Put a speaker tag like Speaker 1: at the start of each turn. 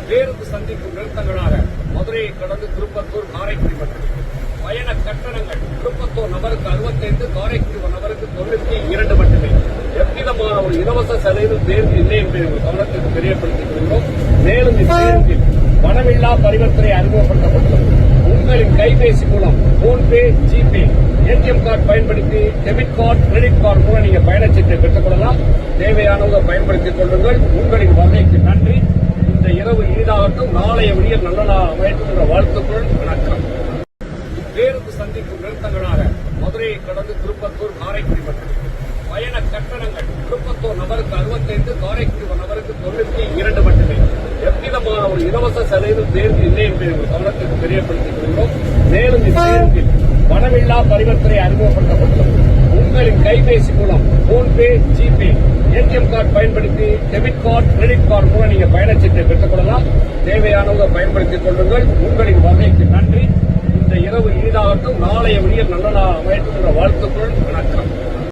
Speaker 1: பேருந்து சந்திக்கும் நிறுத்தங்களாக மதுரையை கடந்து திருப்பத்தூர், காரைக்குடி மட்டுமே. பயண கட்டணங்கள் திருப்பத்தூர் நபருக்கு 65, காரைக்குடி நபருக்கு 92 மட்டுமே. எவ்விதமான ஒரு இலவச சலுகை பேருந்து இல்லை என்பதை உங்கள் கவனத்திற்கு தெரியப்படுத்திக் கொள்கிறோம். மேலும் இப்பேருந்தில் பணமில்லா பரிவர்த்தனை அறிமுகப்படுத்தப்பட்டுள்ளது. உங்களின் கைபேசி மூலம் போன்பே, ஜிபே, ஏடிஎம் கார்டு பயன்படுத்தி டெபிட் கார்டு, கிரெடிட் கார்டு மூலம் நீங்க பயணச்சீட்டை பெற்றுக் கொள்ளலாம். தேவையானதை பயன்படுத்திக் கொள்ளுங்கள். உங்களின் வருகைக்கு நன்றி. இந்த இரவு ஈடாகட்டும், நாளைய விடிய நல்ல அமையட்டும் என்ற வாழ்த்துக்கள். வணக்கம். பேருந்து சந்திக்கும் நிறுத்தங்களாக மதுரையை கடந்து திருப்பத்தூர், காரைக்குடி மட்டுமே. பயண கட்டணங்கள் திருப்பத்தூர் நபருக்கு 65, காரைக்குடி நபருக்கு 92 மட்டுமே. எவ்விதமான ஒரு இலவச சலுகை பேருந்து இல்லை என்பதை உங்கள் கவனத்திற்கு தெரியப்படுத்திக் கொள்கிறோம். மேலும் இப்பேருந்தில் பணமில்லா பரிவர்த்தனை அறிமுகப்படுத்தப்பட்டுள்ளது. உங்களின் கைபேசி மூலம் போன்பே, ஜிபே, ஏடிஎம் கார்டு பயன்படுத்தி டெபிட் கார்டு, கிரெடிட் கார்டு மூலம் நீங்க பயணச்சீட்டை பெற்றுக் கொள்ளலாம். தேவையானதை பயன்படுத்திக் கொள்ளுங்கள். உங்களின் வருகைக்கு நன்றி. இந்த இரவு ஈடாகட்டும், நாளைய விடிய நல்ல அமையட்டும் என்ற வாழ்த்துக்கள்.